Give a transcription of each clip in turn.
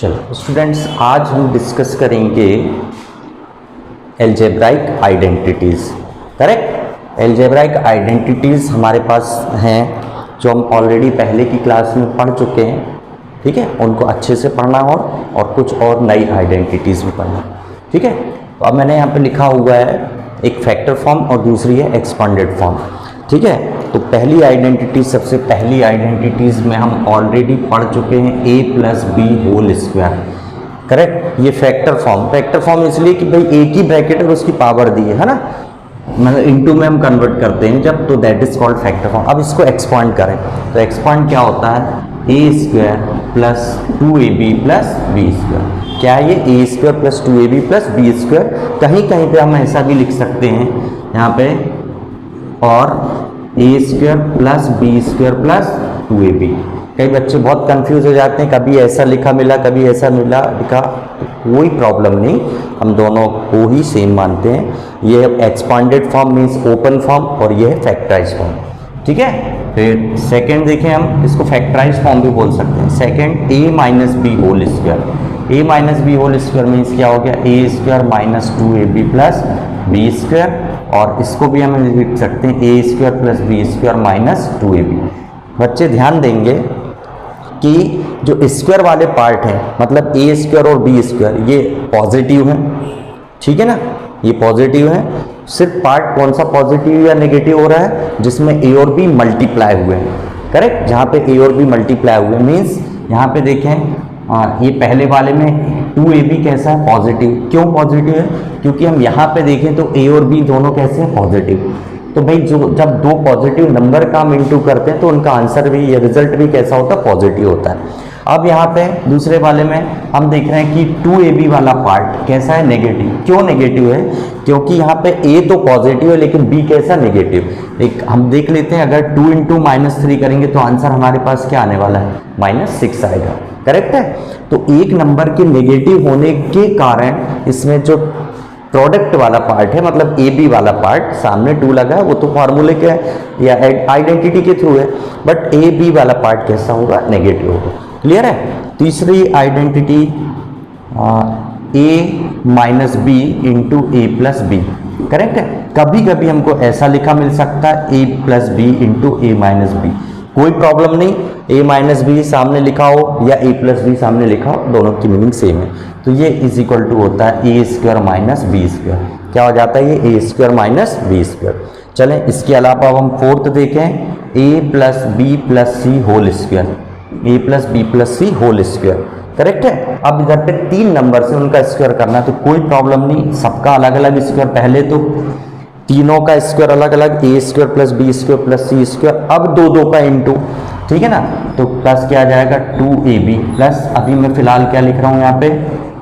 चलो स्टूडेंट्स, आज हम डिस्कस करेंगे algebraic identities. Correct, algebraic identities हमारे पास हैं जो हम ऑलरेडी पहले की क्लास में पढ़ चुके हैं। ठीक है, उनको अच्छे से पढ़ना और कुछ और नई आइडेंटिटीज़ भी पढ़ना। ठीक है, तो अब मैंने यहाँ पे लिखा हुआ है एक फैक्टर फॉर्म और दूसरी है एक्सपांडेड फॉर्म। ठीक है, तो पहली आइडेंटिटी, सबसे पहली आइडेंटिटीज़ में हम ऑलरेडी पढ़ चुके हैं a plus B whole square. Correct, ये फैक्टर फॉर्म इसलिए कि भाई एक ही ब्रैकेट और उसकी पावर दी है ना, मतलब इनटू में हम कन्वर्ट करते हैं जब, तो that is called factor form. अब इसको एक्सपांड करें तो एक्सपांड क्या होता है, A square plus 2ab plus B square. क्या है ये, A square plus 2ab plus B square. कहीं कहीं पे हम ऐसा भी लिख सकते हैं यहाँ पे, और A square plus B square plus 2ab। कई बच्चे बहुत कंफ्यूज हो जाते हैं, कभी ऐसा लिखा मिला कभी ऐसा मिला लिखा, कोई प्रॉब्लम नहीं, हम दोनों को ही सेम मानते हैं। ये expanded form means open form और ये है फैक्टराइज फॉर्म। ठीक है, फिर सेकेंड देखें, हम इसको फैक्टराइज फॉर्म भी बोल सकते हैं। Second a minus B whole square. a minus B whole square means क्या हो गया, A square minus 2ab plus B square, और इसको भी हम लिख सकते हैं A square plus B square minus 2ab। बच्चे ध्यान देंगे कि जो स्क्वायर वाले पार्ट हैं, मतलब ए स्क्वायर और बी स्क्वायर, ये पॉजिटिव हैं। ठीक है ना, ये पॉजिटिव है। सिर्फ पार्ट कौन सा पॉजिटिव या नेगेटिव हो रहा है, जिसमें ए और बी मल्टीप्लाई हुए हैं। करेक्ट, जहाँ पे ए और बी मल्टीप्लाई हुए मीन्स यहाँ पे देखें, ये पहले वाले में 2ab कैसा है, पॉजिटिव। क्यों पॉजिटिव है, क्योंकि हम यहाँ पे देखें तो ए और बी दोनों कैसे हैं, पॉजिटिव। तो भाई जो जब दो पॉजिटिव नंबर का हम इंटू करते हैं तो उनका आंसर भी या रिजल्ट भी कैसा होता है, पॉजिटिव होता है। अब यहाँ पे दूसरे वाले में हम देख रहे हैं कि 2ab वाला पार्ट कैसा है, नेगेटिव। क्यों नेगेटिव है, क्योंकि यहाँ पे a तो पॉजिटिव है लेकिन b कैसा, नेगेटिव। एक हम देख लेते हैं, अगर 2 इंटू -3 करेंगे तो आंसर हमारे पास क्या आने वाला है, -6 आएगा। करेक्ट है, तो एक नंबर के नेगेटिव होने के कारण इसमें जो प्रोडक्ट वाला पार्ट है, मतलब ए बी वाला पार्ट, सामने 2 लगा है, वो तो फार्मूले के या आइडेंटिटी के थ्रू है, बट ए बी वाला पार्ट कैसा होगा, नेगेटिव होगा। क्लियर है। तीसरी identity a minus B into A plus B. Correct है, कभी कभी हमको ऐसा लिखा मिल सकता है a plus B into A minus B, कोई प्रॉब्लम नहीं, a माइनस बी सामने लिखा हो या a प्लस बी सामने लिखा हो, दोनों की मीनिंग सेम है। तो ये इज इक्वल टू होता है A square minus B square. क्या हो जाता है ये, A square minus B square. चलें, इसके अलावा अब हम फोर्थ देखें, a plus B plus C whole square. A plus B plus C whole square. Correct है। अब इधर पे 3 नंबर से उनका स्क्वायर करना है, तो कोई प्रॉब्लम नहीं, सबका अलग अलग स्क्वायर। पहले तो तीनों का स्क्वायर अलग अलग, A square plus B square plus C square, अब दो का इंटू। ठीक है ना, तो प्लस क्या आ जाएगा, 2ab प्लस, अभी मैं फिलहाल क्या लिख रहा हूँ यहाँ पे,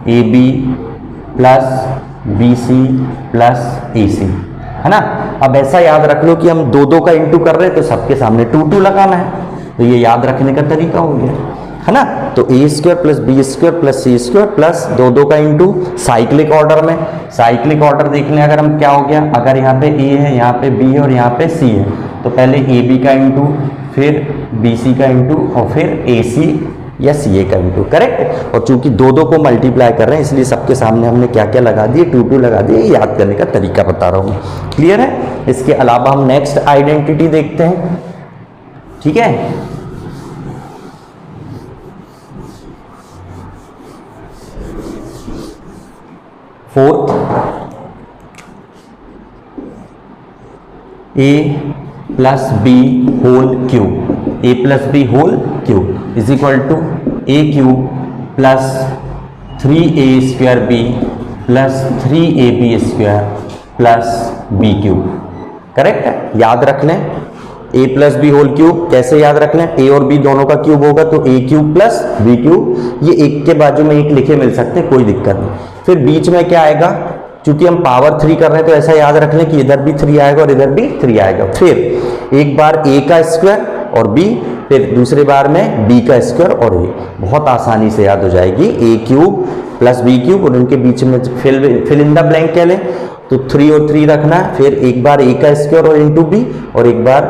ab plus bc plus ac, है ना। अब ऐसा याद रख लो कि हम दो का इंटू कर रहे हैं तो सबके सामने 2 लगाना है, तो ये याद रखने का तरीका हो गया, है ना। तो A square plus B square plus C square plus 2 का इंटू साइक्लिक ऑर्डर में। साइक्लिक ऑर्डर देख लें, अगर हम क्या हो गया, अगर यहाँ पे ए है, यहाँ पे बी है और यहाँ पे सी है, तो पहले ए बी का इंटू, फिर बी सी का इंटू और फिर ए सी या सी ए का इंटू। करेक्ट। और चूंकि 2 को मल्टीप्लाई कर रहे हैं इसलिए सबके सामने हमने क्या क्या लगा दिए, 2 लगा दिए। याद करने का तरीका बता रहा हूँ, क्लियर है। इसके अलावा हम नेक्स्ट आइडेंटिटी देखते हैं। ठीक है, fourth, a plus B whole cube. a plus B whole cube is equal to a cube plus 3a square B plus 3ab square plus b cube. Correct है, याद रख लें, a plus B whole cube कैसे याद रख लें, a और b दोनों का क्यूब होगा तो a cube plus b cube, ये एक के बाजू में एक लिखे मिल सकते हैं, कोई दिक्कत नहीं। फिर बीच में क्या आएगा, चूंकि हम पावर 3 कर रहे हैं तो ऐसा याद रख लें कि इधर भी 3 आएगा और इधर भी 3 आएगा। फिर एक बार a का स्क्वायर और b, फिर दूसरे बार में b का स्क्वायर और a, बहुत आसानी से याद हो जाएगी। a cube plus b cube और उनके बीच में फिल इन द ब्लैंक कह लें तो 3 और 3 रखना है, फिर एक बार a का स्क्वायर और इंटू b और एक बार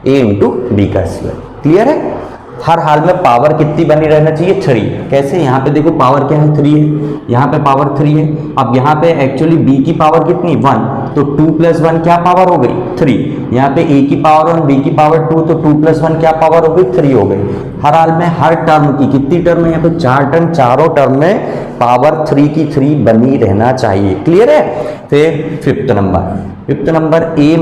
a इंटू b का स्क्वायर। क्लियर है। हर हाल में पावर कितनी बनी रहना चाहिए, 3। कैसे, यहाँ पे देखो पावर क्या है, 3 है, यहाँ पे पावर 3 है। अब यहाँ पे एक्चुअली b की पावर कितनी, 1, तो 2 + 1 क्या पावर हो गई, 3। यहाँ पे a की पावर 1, b की पावर 2, तो 2 + 1 क्या पावर हो गई, 3 हो गई। हर हाल में हर टर्म की कितनी टर्म है, यहाँ पे 4 टर्म, चारों टर्म में पावर 3 की 3 बनी रहना चाहिए। क्लियर है। फिर fifth number a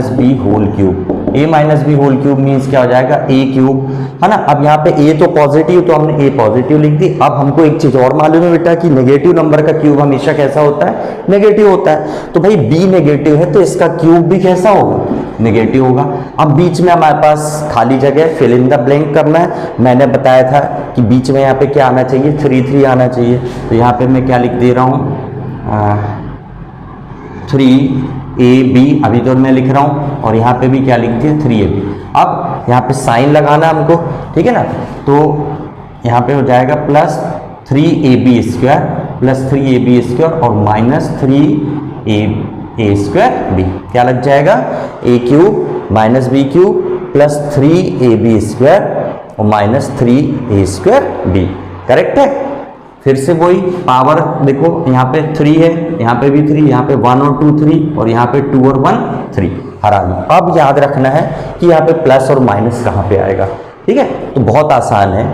- b whole cube. a - b whole cube means क्या हो जाएगा, a क्यूब, है ना। अब यहाँ पे a तो पॉजिटिव, तो हमने a पॉजिटिव लिख दी। अब हमको एक चीज और मालूम है बेटा कि नेगेटिव नंबर का क्यूब हमेशा कैसा होता है, नेगेटिव होता है। तो भाई b नेगेटिव है तो इसका क्यूब भी कैसा होगा, नेगेटिव होगा। अब बीच में हमारे पास खाली जगह, फिल इन द ब्लैंक करना है। मैंने बताया था कि बीच में यहाँ पे क्या आना चाहिए, 3 आना चाहिए। तो यहाँ पे मैं क्या लिख दे रहा हूँ, 3ab, अभी तो मैं लिख रहा हूँ, और यहाँ पे भी क्या लिख दिया, 3ab। अब यहाँ पे साइन लगाना हमको, ठीक है ना। तो यहाँ पे हो जाएगा प्लस 3ab² प्लस 3ab² और माइनस 3a² क्या लग जाएगा, a³ - b³ प्लस 3ab² और माइनस 3a²b। करेक्ट है। फिर से वही पावर देखो, यहाँ पे 3 है, यहाँ पे भी 3, यहाँ पे 1 और 2 3, और यहाँ पे 2 और 1 3 हर हाल में। अब याद रखना है कि यहाँ पे प्लस और माइनस कहाँ पे आएगा, ठीक है। तो बहुत आसान है,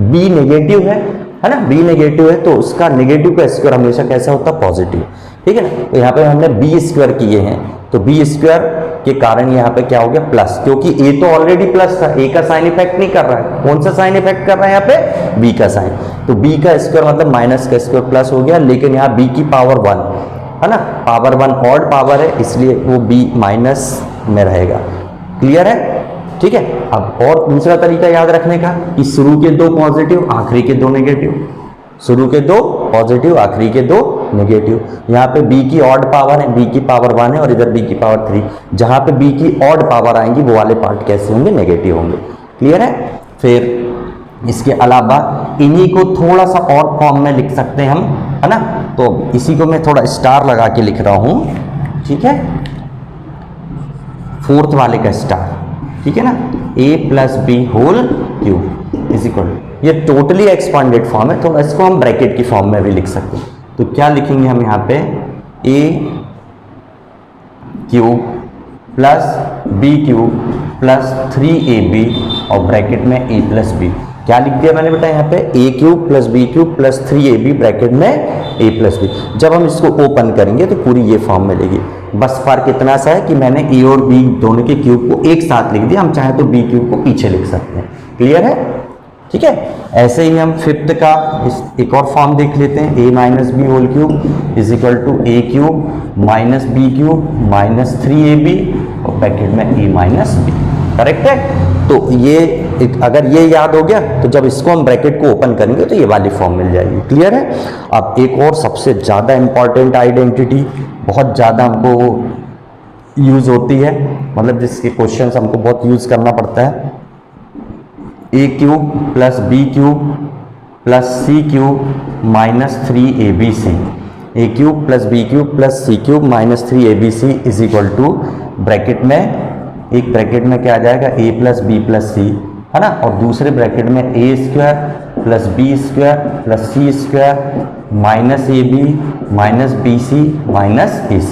b नेगेटिव है ना, b नेगेटिव है तो उसका नेगेटिव का स्क्वायर हमेशा कैसा होता है, पॉजिटिव, ठीक है ना। तो यहाँ पे हमने b² किए हैं, तो b² के कारण यहाँ पे क्या हो गया, प्लस, क्योंकि a तो ऑलरेडी प्लस था, a का साइन इफेक्ट नहीं कर रहा है। कौन सा साइन इफेक्ट कर रहा है यहाँ पे, b का साइन। तो b का स्क्वायर मतलब माइनस का स्क्वायर प्लस हो गया, लेकिन यहाँ b की पावर 1 है ना, पावर 1 ऑड पावर है, इसलिए वो b माइनस में रहेगा। क्लियर है, ठीक है। अब और दूसरा तरीका याद रखने का कि शुरू के 2 पॉजिटिव, आखिरी के 2 नेगेटिव, शुरू के 2 पॉजिटिव, आखिरी के 2 नेगेटिव। यहाँ पे b की ऑड पावर है, b की पावर 1 है, और इधर b की पावर 3। जहाँ पे b की ऑड पावर आएंगी वो वाले पार्ट कैसे होंगे, नेगेटिव होंगे। क्लियर है। फिर इसके अलावा इन्हीं को थोड़ा सा और फॉर्म में लिख सकते हैं हम, है ना। तो इसी को मैं थोड़ा स्टार लगा के लिख रहा हूँ, ठीक है, 4th वाले का स्टार, ठीक है ना, a + b whole cube is equal, ये टोटली एक्सपांडेड फॉर्म है, थोड़ा इसको हम ब्रैकेट की फॉर्म में भी लिख सकते हैं। तो क्या लिखेंगे हम यहाँ पे, a³ + b³ प्लस 3ab और ब्रैकेट में a + b। क्या लिख दिया मैंने बेटा यहाँ पे, a³ + b³ plus 3ab bracket में a + b। जब हम इसको ओपन करेंगे तो पूरी ये फॉर्म मिलेगी। बस फर्क इतना सा है कि मैंने a और b दोनों के क्यूब को एक साथ लिख दिया, हम चाहे तो b³ को पीछे लिख सकते हैं। क्लियर है, ठीक है। ऐसे ही हम 5th का एक और फॉर्म देख लेते हैं, a - b whole cube is equal to a³ - b³ - 3ab और ब्रैकेट में a - b। करेक्ट है। तो ये अगर ये याद हो गया तो जब इसको हम ब्रैकेट को ओपन करेंगे तो ये वाली फॉर्म मिल जाएगी। क्लियर है। अब एक और सबसे ज़्यादा इंपॉर्टेंट आइडेंटिटी, बहुत ज़्यादा हमको यूज़ होती है, मतलब जिसके क्वेश्चंस हमको बहुत यूज़ करना पड़ता है, a³ + b³ + c³ - 3abc। a³ + b³ + c³ - 3abc is equal to bracket में, एक ब्रैकेट में क्या आ जाएगा, a + b + c, है ना, और दूसरे ब्रैकेट में a² + b² + c² - ab - bc - ac।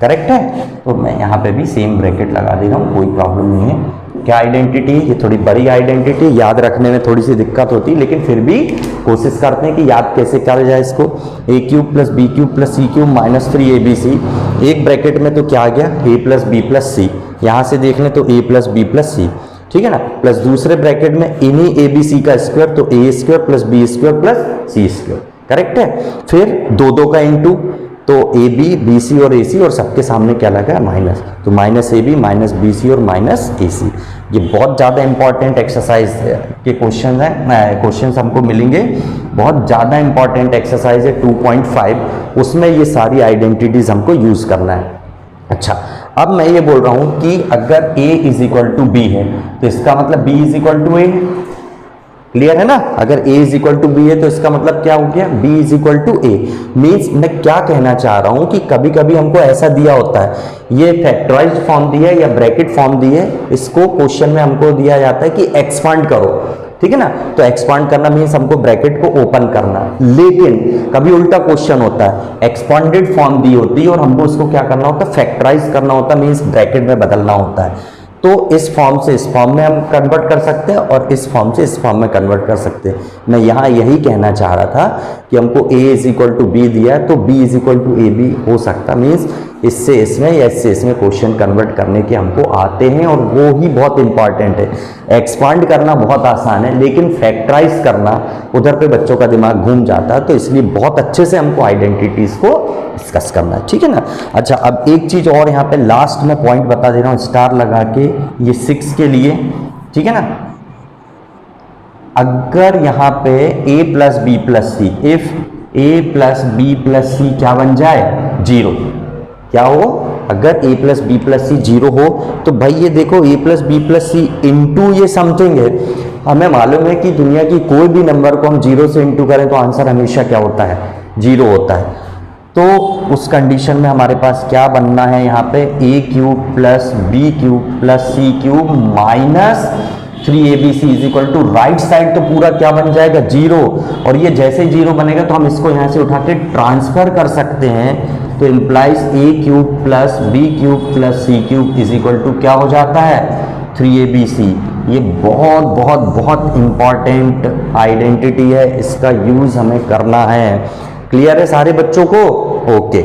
Correct है। तो मैं यहाँ पे भी सेम ब्रैकेट लगा दे रहा हूँ, कोई प्रॉब्लम नहीं है। क्या आइडेंटिटी है, ये थोड़ी बड़ी आइडेंटिटी, याद रखने में थोड़ी सी दिक्कत होती है, लेकिन फिर भी कोशिश करते हैं कि याद कैसे किया जाए इसको। a³ + b³ + c³ - 3abc, एक ब्रैकेट में तो क्या आ गया, a + b + c, यहाँ से देख लें तो a + b + c, ठीक है ना, प्लस दूसरे ब्रैकेट में इन्हीं abc का स्क्वायर, तो a² + b² + c²। करेक्ट है। फिर 2 का इंटू, तो ab, bc और ac, और सबके सामने क्या लगा है, माइनस, तो -ab - bc और -ac। ये बहुत ज़्यादा इंपॉर्टेंट एक्सरसाइज के क्वेश्चन हैं, क्वेश्चंस हमको मिलेंगे, बहुत ज़्यादा इंपॉर्टेंट एक्सरसाइज है 2.5, उसमें ये सारी आइडेंटिटीज हमको यूज़ करना है। अच्छा, अब मैं ये बोल रहा हूँ कि अगर a = b है तो इसका मतलब b = a है, क्लियर है ना? अगर a is equal to B है तो इसका मतलब क्या हो गया, b is equal to A. Means मैं क्या कहना चाह रहा हूं कि कभी कभी हमको ऐसा दिया होता है, ये फैक्टराइज्ड फॉर्म दी है या ब्रैकेट फॉर्म दी है, इसको क्वेश्चन में हमको दिया जाता है कि एक्सपांड करो, ठीक है ना? तो एक्सपांड करना मीन्स हमको ब्रैकेट को ओपन करना। लेकिन कभी उल्टा क्वेश्चन होता है, एक्सपांडेड फॉर्म दी होती है और हमको उसको क्या करना होता है, फैक्टराइज करना होता है, मीन्स ब्रैकेट में बदलना होता है। तो इस फॉर्म से इस फॉर्म में हम कन्वर्ट कर सकते हैं और इस फॉर्म से इस फॉर्म में कन्वर्ट कर सकते हैं। मैं यहाँ यही कहना चाह रहा था कि हमको a is equal to B दिया है तो b is equal to A भी हो सकता, मीन्स इससे इसमें या इससे इसमें क्वेश्चन कन्वर्ट करने के हमको आते हैं और वो ही बहुत इंपॉर्टेंट है। एक्सपांड करना बहुत आसान है लेकिन फैक्टराइज करना उधर पे बच्चों का दिमाग घूम जाता है, तो इसलिए बहुत अच्छे से हमको आइडेंटिटीज को डिस्कस करना है, ठीक है ना? अच्छा, अब एक चीज और यहाँ पे लास्ट में पॉइंट बता दे रहा हूँ स्टार लगा के, ये 6 के लिए, ठीक है ना? अगर यहाँ पे a plus B plus C, if a plus B plus C क्या बन जाए, 0, क्या हो, अगर a plus B plus C 0 हो तो भाई ये देखो a plus B plus C into ये समथिंग है। हमें मालूम है कि दुनिया की कोई भी नंबर को हम 0 से इंटू करें तो आंसर हमेशा क्या होता है, 0 होता है। तो उस कंडीशन में हमारे पास क्या बनना है, यहाँ पे a cube plus B cube plus C cube minus 3abc is equal to, right side तो पूरा क्या बन जाएगा, 0, और ये जैसे ही 0 बनेगा तो हम इसको यहाँ से उठा के ट्रांसफर कर सकते हैं, तो implies a cube plus B cube plus C cube is equal to क्या हो जाता है, 3abc। ये बहुत बहुत बहुत इंपॉर्टेंट आइडेंटिटी है, इसका यूज हमें करना है। क्लियर है सारे बच्चों को? ओके।